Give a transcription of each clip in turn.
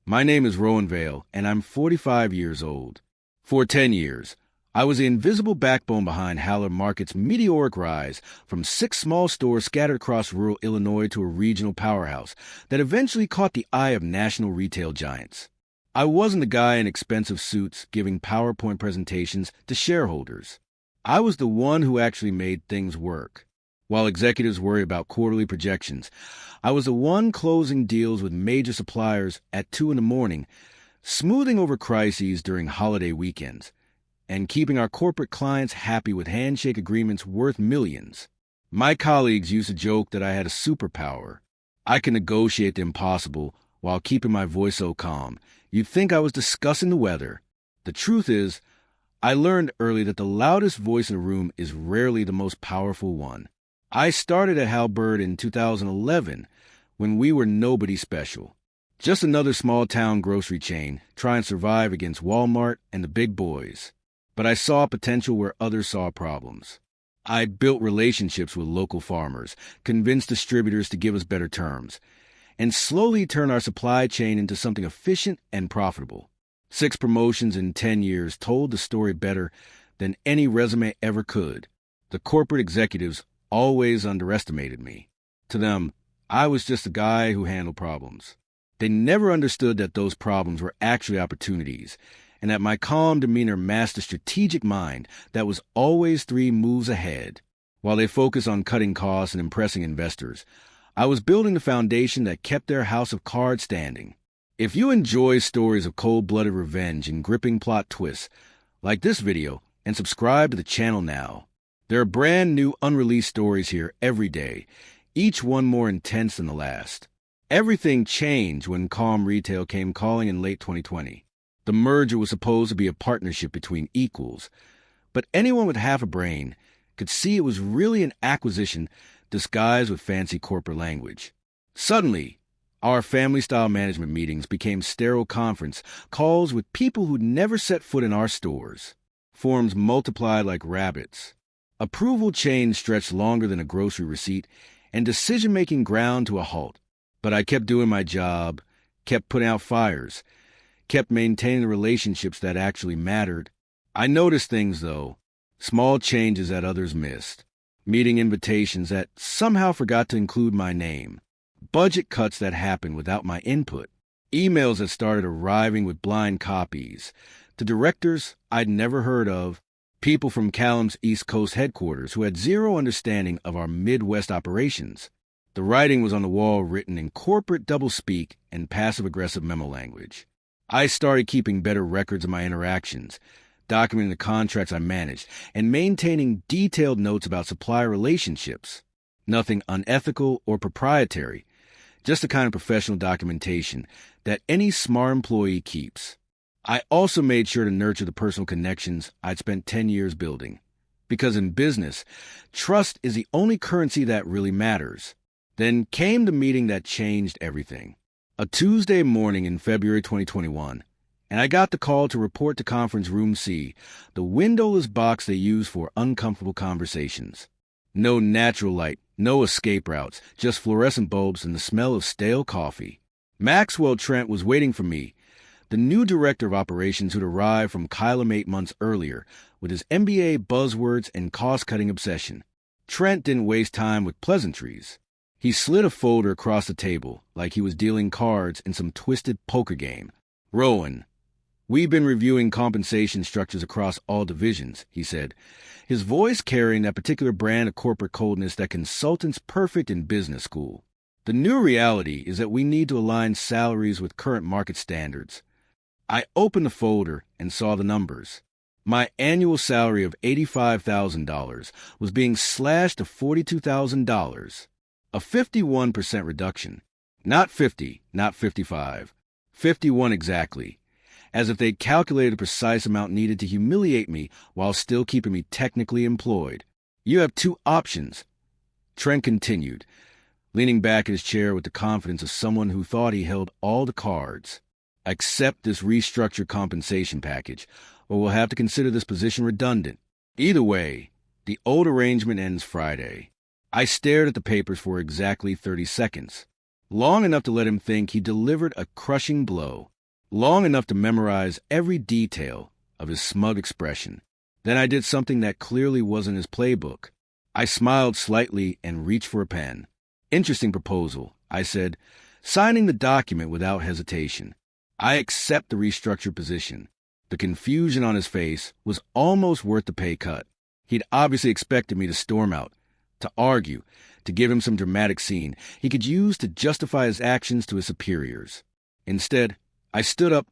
My name is Rowan Vale, and I'm 45 years old. For 10 years, I was the invisible backbone behind Halberd Markets' meteoric rise from 6 small stores scattered across rural Illinois to a regional powerhouse that eventually caught the eye of national retail giants. I wasn't the guy in expensive suits giving PowerPoint presentations to shareholders. I was the one who actually made things work. While executives worry about quarterly projections, I was the one closing deals with major suppliers at 2 in the morning, smoothing over crises during holiday weekends, and keeping our corporate clients happy with handshake agreements worth millions. My colleagues used to joke that I had a superpower. I could negotiate the impossible while keeping my voice so calm, you'd think I was discussing the weather. The truth is, I learned early that the loudest voice in a room is rarely the most powerful one. I started at Halberd in 2011 when we were nobody special. Just another small-town grocery chain trying to survive against Walmart and the big boys. But I saw potential where others saw problems. I built relationships with local farmers, convinced distributors to give us better terms, and slowly turned our supply chain into something efficient and profitable. 6 promotions in 10 years told the story better than any resume ever could. The corporate executives always underestimated me. To them, I was just a guy who handled problems. They never understood that those problems were actually opportunities, and that my calm demeanor masked a strategic mind that was always 3 moves ahead. While they focused on cutting costs and impressing investors, I was building the foundation that kept their house of cards standing. If you enjoy stories of cold-blooded revenge and gripping plot twists, like this video and subscribe to the channel now. There are brand new unreleased stories here every day, each one more intense than the last. Everything changed when Calm Retail came calling in late 2020. The merger was supposed to be a partnership between equals, but anyone with half a brain could see it was really an acquisition disguised with fancy corporate language. Suddenly, our family-style management meetings became sterile conference calls with people who'd never set foot in our stores. Forms multiplied like rabbits. Approval chains stretched longer than a grocery receipt, and decision-making ground to a halt. But I kept doing my job, kept putting out fires, kept maintaining the relationships that actually mattered. I noticed things, though. Small changes that others missed. Meeting invitations that somehow forgot to include my name. Budget cuts that happened without my input. Emails that started arriving with blind copies. To directors I'd never heard of. People from Callum's East Coast headquarters who had zero understanding of our Midwest operations. The writing was on the wall written in corporate doublespeak and passive-aggressive memo language. I started keeping better records of my interactions, documenting the contracts I managed, and maintaining detailed notes about supplier relationships. Nothing unethical or proprietary, just the kind of professional documentation that any smart employee keeps. I also made sure to nurture the personal connections I'd spent 10 years building. Because in business, trust is the only currency that really matters. Then came the meeting that changed everything. A Tuesday morning in February 2021, and I got the call to report to Conference Room C, the windowless box they use for uncomfortable conversations. No natural light, no escape routes, just fluorescent bulbs and the smell of stale coffee. Maxwell Trent was waiting for me, the new director of operations who'd arrived from Kylam 8 months earlier with his MBA buzzwords and cost-cutting obsession. Trent didn't waste time with pleasantries. He slid a folder across the table like he was dealing cards in some twisted poker game. "Rowan, we've been reviewing compensation structures across all divisions," he said, his voice carrying that particular brand of corporate coldness that consultants perfect in business school. "The new reality is that we need to align salaries with current market standards." I opened the folder and saw the numbers. My annual salary of $85,000 was being slashed to $42,000, a 51% reduction. Not 50, not 55, 51 exactly, as if they'd calculated the precise amount needed to humiliate me while still keeping me technically employed. "You have 2 options," Trent continued, leaning back in his chair with the confidence of someone who thought he held all the cards. "Accept this restructured compensation package, or we'll have to consider this position redundant. Either way, the old arrangement ends Friday." I stared at the papers for exactly 30 seconds, long enough to let him think he delivered a crushing blow. long enough to memorize every detail of his smug expression. Then I did something that clearly wasn't his playbook. I smiled slightly and reached for a pen. "Interesting proposal," I said, signing the document without hesitation. "I accept the restructured position." The confusion on his face was almost worth the pay cut. He'd obviously expected me to storm out, to argue, to give him some dramatic scene he could use to justify his actions to his superiors. Instead, I stood up,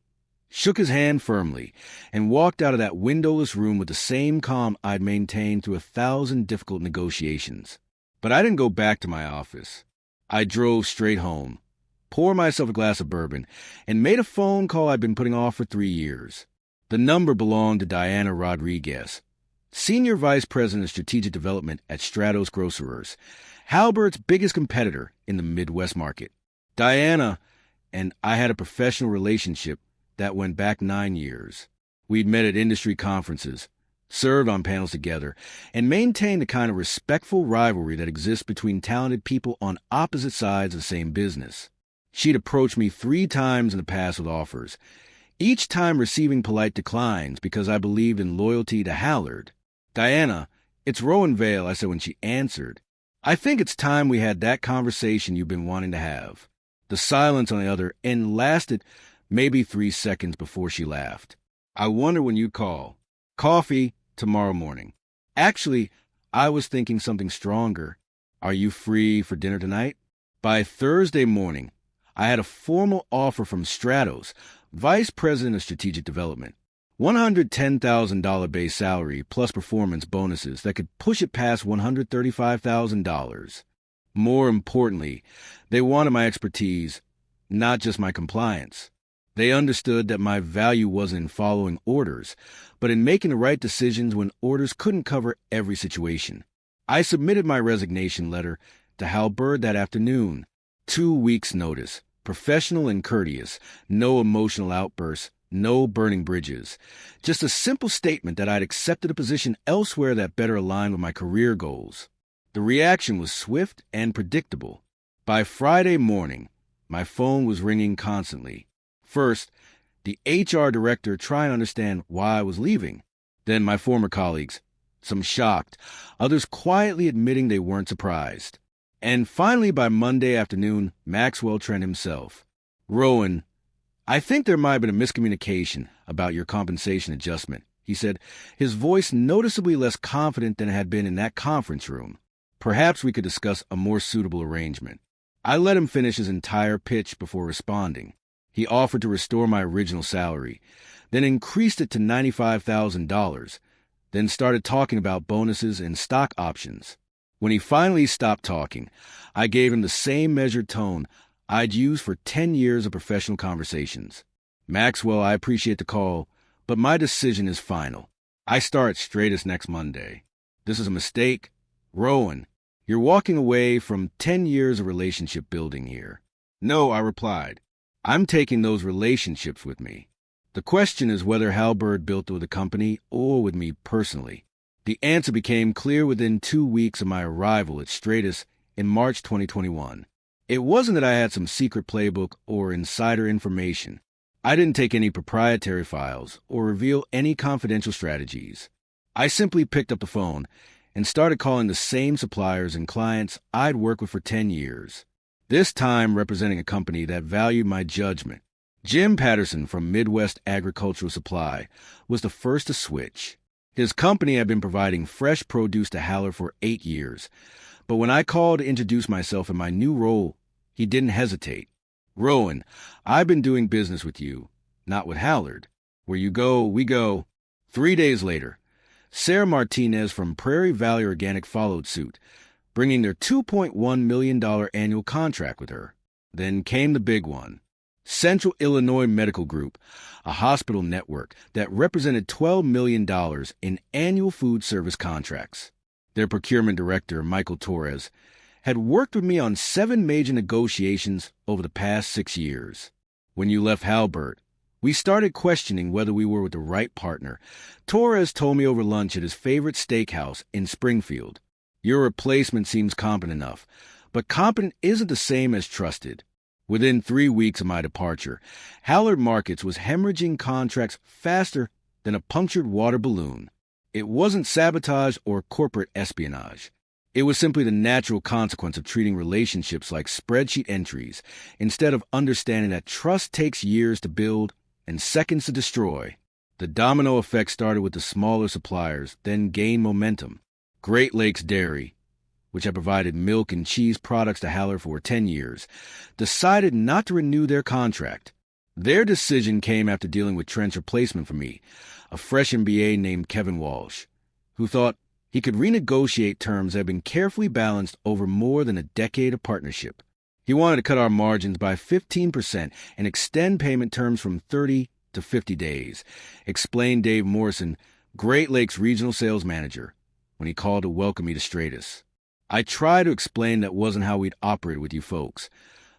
shook his hand firmly, and walked out of that windowless room with the same calm I'd maintained through 1,000 difficult negotiations. But I didn't go back to my office. I drove straight home, poured myself a glass of bourbon, and made a phone call I'd been putting off for 3 years. The number belonged to Diana Rodriguez, Senior Vice President of Strategic Development at Stratos Grocers, Halberd's biggest competitor in the Midwest market. Diana and I had a professional relationship that went back 9 years. We'd met at industry conferences, served on panels together, and maintained the kind of respectful rivalry that exists between talented people on opposite sides of the same business. She'd approached me 3 times in the past with offers, each time receiving polite declines because I believed in loyalty to Halberd. "Diana, it's Rowan Vale," I said when she answered. "I think it's time we had that conversation you've been wanting to have." The silence on the other end lasted maybe 3 seconds before she laughed. "I wonder when you'd call." "Coffee tomorrow morning." "Actually, I was thinking something stronger. Are you free for dinner tonight?" By Thursday morning, I had a formal offer from Stratos, Vice President of Strategic Development. $110,000 base salary plus performance bonuses that could push it past $135,000. More importantly, they wanted my expertise, not just my compliance. They understood that my value wasn't in following orders, but in making the right decisions when orders couldn't cover every situation. I submitted my resignation letter to Halberd that afternoon. 2 weeks' notice, professional and courteous, no emotional outbursts, no burning bridges. Just a simple statement that I'd accepted a position elsewhere that better aligned with my career goals. The reaction was swift and predictable. By Friday morning, my phone was ringing constantly. First, the HR director trying to understand why I was leaving. Then my former colleagues, some shocked, others quietly admitting they weren't surprised. And finally, by Monday afternoon, Maxwell Trent himself. "Rowan, I think there might have been a miscommunication about your compensation adjustment," he said, his voice noticeably less confident than it had been in that conference room. "Perhaps we could discuss a more suitable arrangement." I let him finish his entire pitch before responding. He offered to restore my original salary, then increased it to $95,000, then started talking about bonuses and stock options. When he finally stopped talking, I gave him the same measured tone I'd used for 10 years of professional conversations. "Maxwell, I appreciate the call, but my decision is final. I start Stratus next Monday. This is a mistake. Rowan, you're walking away from 10 years of relationship building here." "No," I replied. "I'm taking those relationships with me. The question is whether Halberd built it with the company or with me personally." The answer became clear within 2 weeks of my arrival at Stratus in March 2021. It wasn't that I had some secret playbook or insider information. I didn't take any proprietary files or reveal any confidential strategies. I simply picked up the phone and started calling the same suppliers and clients I'd worked with for 10 years, this time representing a company that valued my judgment. Jim Patterson from Midwest Agricultural Supply was the first to switch. His company had been providing fresh produce to Halberd for 8 years, but when I called to introduce myself in my new role, he didn't hesitate. "Rowan, I've been doing business with you, not with Halberd. Where you go, we go." 3 days later, Sarah Martinez from Prairie Valley Organic followed suit, bringing their $2.1 million annual contract with her. Then came the big one. Central Illinois Medical Group, a hospital network that represented $12 million in annual food service contracts. Their procurement director, Michael Torres, had worked with me on 7 major negotiations over the past 6 years. When you left Halberd, we started questioning whether we were with the right partner. Torres told me over lunch at his favorite steakhouse in Springfield, "Your replacement seems competent enough, but competent isn't the same as trusted. Within 3 weeks of my departure, Halberd Markets was hemorrhaging contracts faster than a punctured water balloon. It wasn't sabotage or corporate espionage. It was simply the natural consequence of treating relationships like spreadsheet entries instead of understanding that trust takes years to build and seconds to destroy. The domino effect started with the smaller suppliers, then gained momentum. Great Lakes Dairy, which had provided milk and cheese products to Halberd for 10 years, decided not to renew their contract. Their decision came after dealing with Trent's replacement for me, a fresh MBA named Kevin Walsh, who thought he could renegotiate terms that had been carefully balanced over more than a decade of partnership. He wanted to cut our margins by 15% and extend payment terms from 30 to 50 days, explained Dave Morrison, Great Lakes Regional Sales Manager, when he called to welcome me to Stratus. I tried to explain that wasn't how we'd operate with you folks,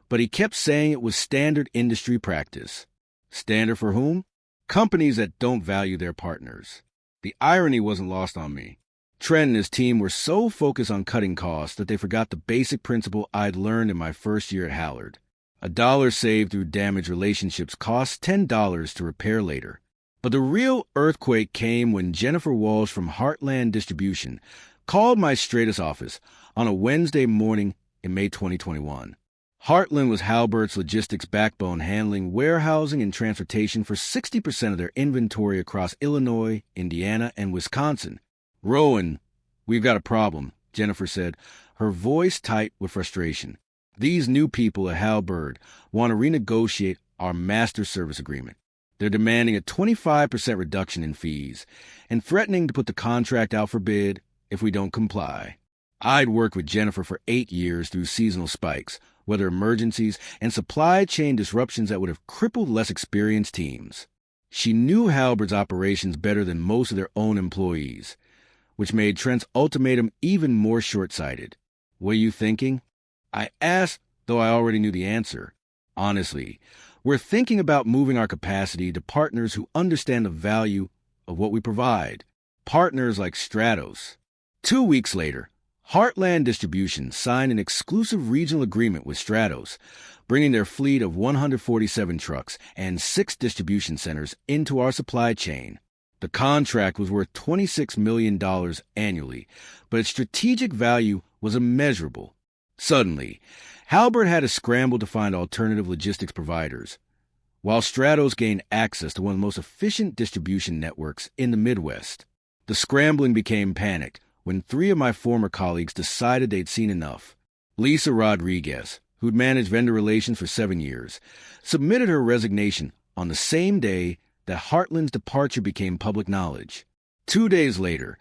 but he kept saying it was standard industry practice. Standard for whom? Companies that don't value their partners. The irony wasn't lost on me. Trent and his team were so focused on cutting costs that they forgot the basic principle I'd learned in my first year at Halberd. $1 saved through damaged relationships costs $10 to repair later. But the real earthquake came when Jennifer Walsh from Heartland Distribution called my Stratus office on a Wednesday morning in May 2021. Heartland was Halberd's logistics backbone, handling warehousing and transportation for 60% of their inventory across Illinois, Indiana, and Wisconsin. "Rowan, we've got a problem," Jennifer said, her voice tight with frustration. "These new people at Halberd want to renegotiate our master service agreement. They're demanding a 25% reduction in fees and threatening to put the contract out for bid if we don't comply." I'd worked with Jennifer for 8 years through seasonal spikes, weather emergencies, and supply chain disruptions that would have crippled less experienced teams. She knew Halberd's operations better than most of their own employees, which made Trent's ultimatum even more short-sighted. "What are you thinking?" I asked, though I already knew the answer. "Honestly, we're thinking about moving our capacity to partners who understand the value of what we provide. Partners like Stratos." 2 weeks later, Heartland Distribution signed an exclusive regional agreement with Stratos, bringing their fleet of 147 trucks and 6 distribution centers into our supply chain. The contract was worth $26 million annually, but its strategic value was immeasurable. Suddenly, Halberd had to scramble to find alternative logistics providers, while Stratos gained access to one of the most efficient distribution networks in the Midwest. The scrambling became panic when 3 of my former colleagues decided they'd seen enough. Lisa Rodriguez, who'd managed vendor relations for 7 years, submitted her resignation on the same day that Heartland's departure became public knowledge. 2 days later,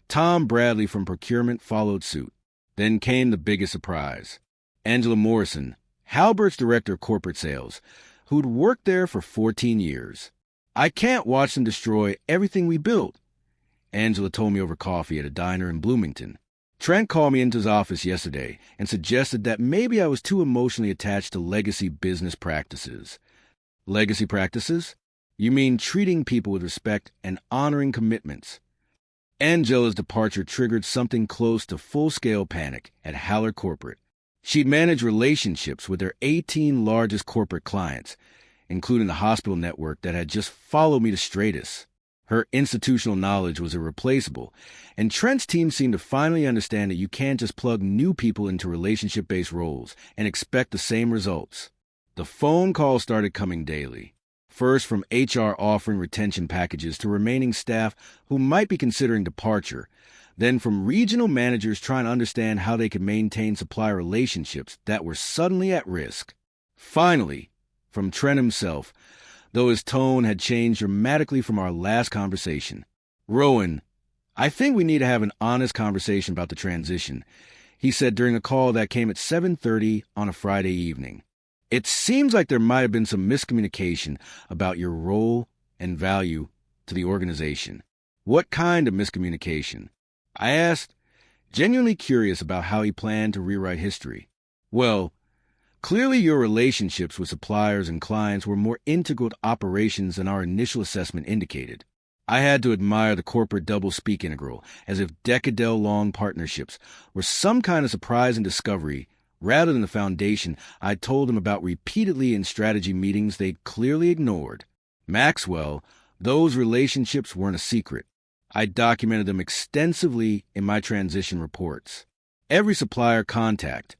Tom Bradley from procurement followed suit. Then came the biggest surprise. Angela Morrison, Halberd's director of corporate sales, who'd worked there for 14 years. "I can't watch them destroy everything we built," Angela told me over coffee at a diner in Bloomington. Trent called me into his office yesterday and suggested that maybe I was too emotionally attached to legacy business practices. Legacy practices? You mean treating people with respect and honoring commitments. Angela's departure triggered something close to full-scale panic at Halberd Corporate. She'd managed relationships with their 18 largest corporate clients, including the hospital network that had just followed me to Stratus. Her institutional knowledge was irreplaceable, and Trent's team seemed to finally understand that you can't just plug new people into relationship-based roles and expect the same results. The phone calls started coming daily. First from HR offering retention packages to remaining staff who might be considering departure, then from regional managers trying to understand how they could maintain supplier relationships that were suddenly at risk. Finally, from Trent himself, though his tone had changed dramatically from our last conversation. "Rowan, I think we need to have an honest conversation about the transition," he said during a call that came at 7:30 on a Friday evening. "It seems like there might have been some miscommunication about your role and value to the organization." "What kind of miscommunication?" I asked, genuinely curious about how he planned to rewrite history. "Well, clearly your relationships with suppliers and clients were more integral to operations than our initial assessment indicated. I had to admire the corporate double-speak integral, as if decade-long partnerships were some kind of surprising discovery rather than the foundation I told him about repeatedly in strategy meetings they'd clearly ignored. Maxwell, those relationships weren't a secret. I documented them extensively in my transition reports. Every supplier contact,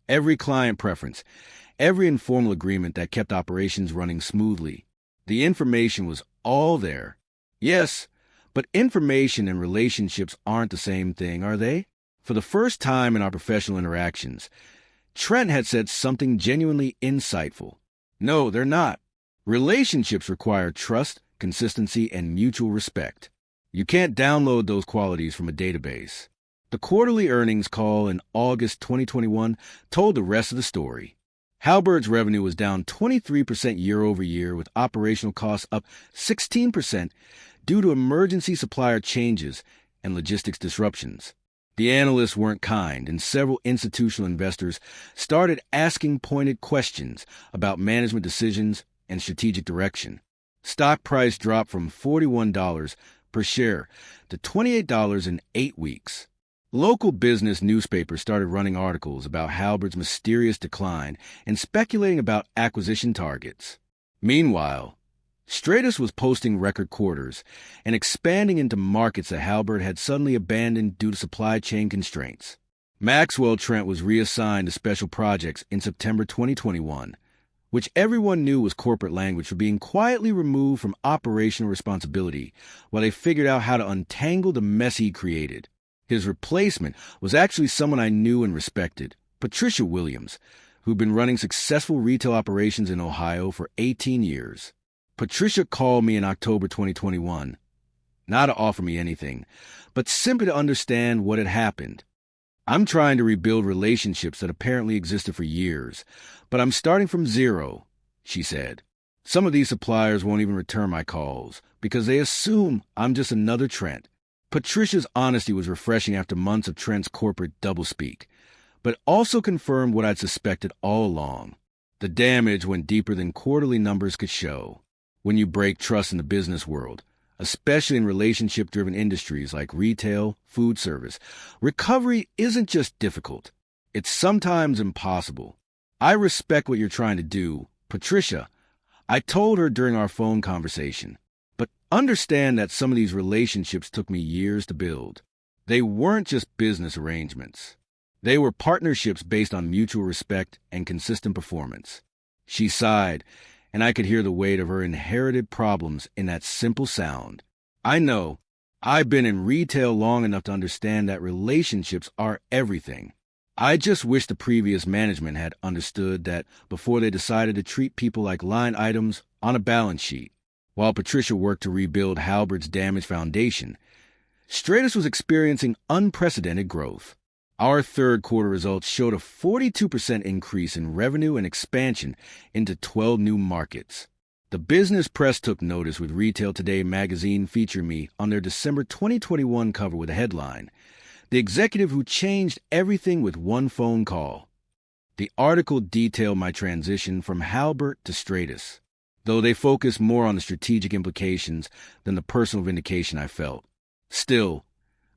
every client preference, every informal agreement that kept operations running smoothly. The information was all there. Yes, but information and relationships aren't the same thing, are they? For the first time in our professional interactions, Trent had said something genuinely insightful. No, they're not. Relationships require trust, consistency, and mutual respect. You can't download those qualities from a database. The quarterly earnings call in August 2021 told the rest of the story. Halberd's revenue was down 23% year over year, with operational costs up 16% due to emergency supplier changes and logistics disruptions. The analysts weren't kind, and several institutional investors started asking pointed questions about management decisions and strategic direction. Stock price dropped from $41 per share to $28 in 8 weeks. Local business newspapers started running articles about Halberd's mysterious decline and speculating about acquisition targets. Meanwhile, Stratus was posting record quarters and expanding into markets that Halberd had suddenly abandoned due to supply chain constraints. Maxwell Trent was reassigned to special projects in September 2021, which everyone knew was corporate language for being quietly removed from operational responsibility while they figured out how to untangle the mess he created. His replacement was actually someone I knew and respected, Patricia Williams, who'd been running successful retail operations in Ohio for 18 years. Patricia called me in October 2021, not to offer me anything, but simply to understand what had happened. I'm trying to rebuild relationships that apparently existed for years, but I'm starting from zero, she said. Some of these suppliers won't even return my calls because they assume I'm just another Trent. Patricia's honesty was refreshing after months of Trent's corporate doublespeak, but also confirmed what I'd suspected all along. The damage went deeper than quarterly numbers could show. When you break trust in the business world, especially in relationship-driven industries like retail, food service, recovery isn't just difficult. It's sometimes impossible. I respect what you're trying to do, Patricia, I told her during our phone conversation. But understand that some of these relationships took me years to build. They weren't just business arrangements. They were partnerships based on mutual respect and consistent performance. She sighed, and I could hear the weight of her inherited problems in that simple sound. I know. I've been in retail long enough to understand that relationships are everything. I just wish the previous management had understood that before they decided to treat people like line items on a balance sheet. While Patricia worked to rebuild Halberd's damaged foundation, Stratus was experiencing unprecedented growth. Our third quarter results showed a 42% increase in revenue and expansion into 12 new markets. The business press took notice, with Retail Today magazine featuring me on their December 2021 cover with a headline, "The Executive Who Changed Everything with One Phone Call." The article detailed my transition from Halberd to Stratus, though they focused more on the strategic implications than the personal vindication I felt. Still,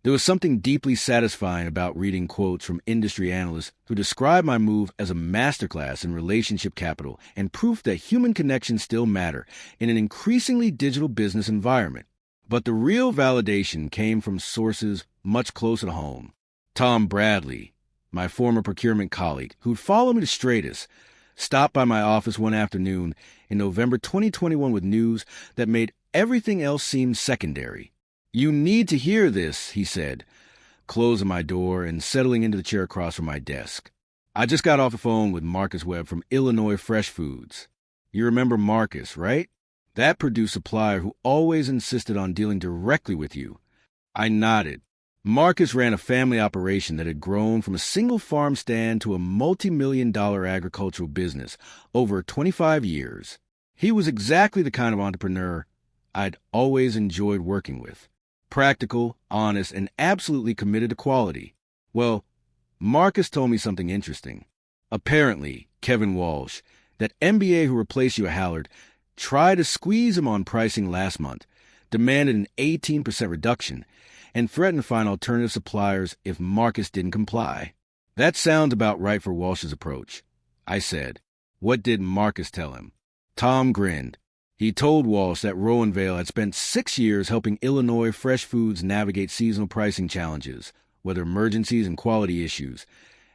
there was something deeply satisfying about reading quotes from industry analysts who described my move as a masterclass in relationship capital and proof that human connections still matter in an increasingly digital business environment. But the real validation came from sources much closer to home. Tom Bradley, my former procurement colleague, who'd followed me to Stratus, stopped by my office one afternoon in November 2021 with news that made everything else seem secondary. "You need to hear this," he said, closing my door and settling into the chair across from my desk. "I just got off the phone with Marcus Webb from Illinois Fresh Foods. You remember Marcus, right? That Purdue supplier who always insisted on dealing directly with you." I nodded. Marcus ran a family operation that had grown from a single farm stand to a multi-million-dollar agricultural business over 25 years. He was exactly the kind of entrepreneur I'd always enjoyed working with. Practical, honest, and absolutely committed to quality. Well, Marcus told me something interesting. Apparently, Kevin Walsh, that MBA who replaced you at Halberd, tried to squeeze him on pricing last month, demanded an 18% reduction, and threatened to find alternative suppliers if Marcus didn't comply. That sounds about right for Walsh's approach, I said. What did Marcus tell him? Tom grinned. He told Walsh that Rowan Vale had spent 6 years helping Illinois fresh foods navigate seasonal pricing challenges, weather emergencies, and quality issues,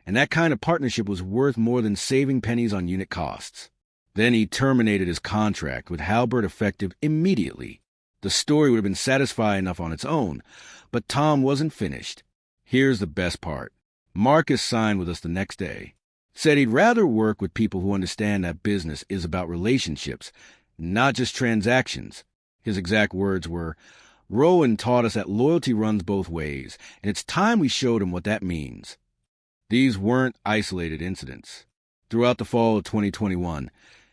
and that kind of partnership was worth more than saving pennies on unit costs. Then he terminated his contract with Halberd effective immediately. The story would have been satisfying enough on its own, but Tom wasn't finished. Here's the best part. Marcus signed with us the next day. Said he'd rather work with people who understand that business is about relationships, not just transactions. His exact words were, "Rowan taught us that loyalty runs both ways, and it's time we showed him what that means." These weren't isolated incidents. Throughout the fall of 2021,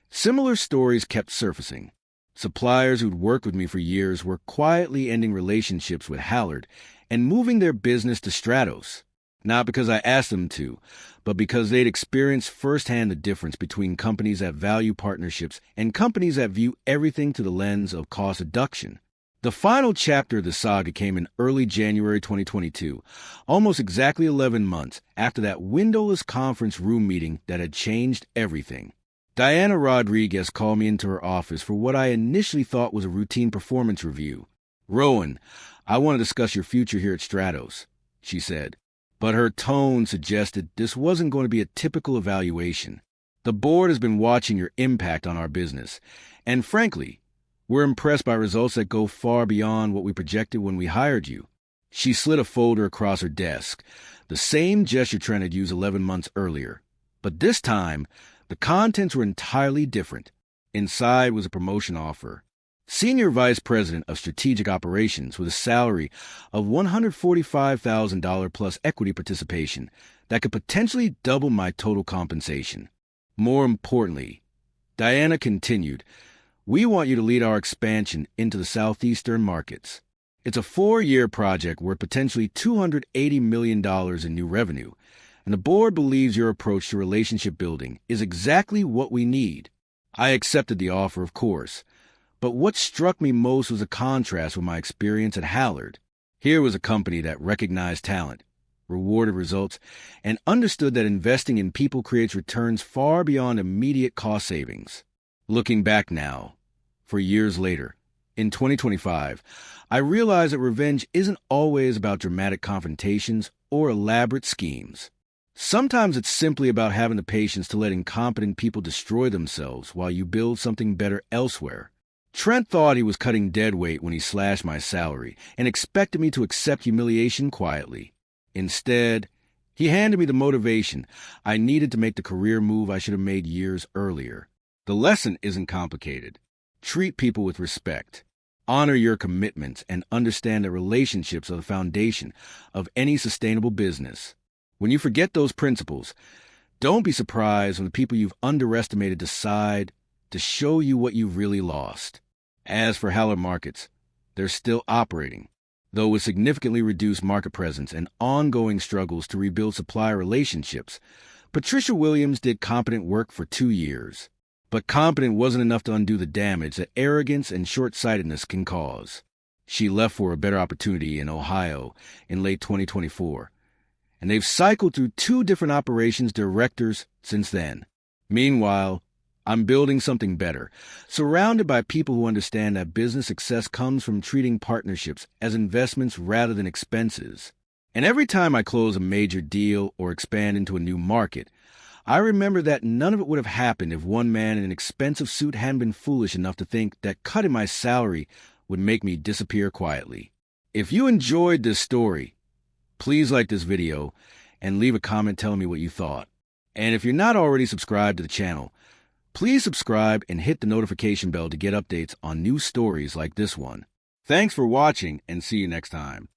similar stories kept surfacing. Suppliers who'd worked with me for years were quietly ending relationships with Halberd and moving their business to Stratos. Not because I asked them to, but because they'd experienced firsthand the difference between companies that value partnerships and companies that view everything through the lens of cost reduction. The final chapter of the saga came in early January 2022, almost exactly 11 months after that windowless conference room meeting that had changed everything. Diana Rodriguez called me into her office for what I initially thought was a routine performance review. "Rowan, I want to discuss your future here at Stratos," she said. But her tone suggested this wasn't going to be a typical evaluation. "The board has been watching your impact on our business, and frankly, we're impressed by results that go far beyond what we projected when we hired you." She slid a folder across her desk, the same gesture Trent had used 11 months earlier. But this time, the contents were entirely different. Inside was a promotion offer. Senior Vice President of Strategic Operations with a salary of $145,000 plus equity participation that could potentially double my total compensation. More importantly, Diana continued, "We want you to lead our expansion into the southeastern markets. It's a 4-year project worth potentially $280 million in new revenue, and the board believes your approach to relationship building is exactly what we need." I accepted the offer, of course. But what struck me most was a contrast with my experience at Halberd. Here was a company that recognized talent, rewarded results, and understood that investing in people creates returns far beyond immediate cost savings. Looking back now, for years later, in 2025, I realized that revenge isn't always about dramatic confrontations or elaborate schemes. Sometimes it's simply about having the patience to let incompetent people destroy themselves while you build something better elsewhere. Trent thought he was cutting dead weight when he slashed my salary and expected me to accept humiliation quietly. Instead, he handed me the motivation I needed to make the career move I should have made years earlier. The lesson isn't complicated. Treat people with respect. Honor your commitments and understand that relationships are the foundation of any sustainable business. When you forget those principles, don't be surprised when the people you've underestimated decide to show you what you've really lost. As for Halberd Markets, they're still operating, though with significantly reduced market presence and ongoing struggles to rebuild supplier relationships. Patricia Williams did competent work for 2 years. But competent wasn't enough to undo the damage that arrogance and short-sightedness can cause. She left for a better opportunity in Ohio in late 2024, and they've cycled through 2 different operations directors since then. Meanwhile, I'm building something better, surrounded by people who understand that business success comes from treating partnerships as investments rather than expenses. And every time I close a major deal or expand into a new market, I remember that none of it would have happened if one man in an expensive suit hadn't been foolish enough to think that cutting my salary would make me disappear quietly. If you enjoyed this story, please like this video and leave a comment telling me what you thought. And if you're not already subscribed to the channel, please subscribe and hit the notification bell to get updates on new stories like this one. Thanks for watching and see you next time.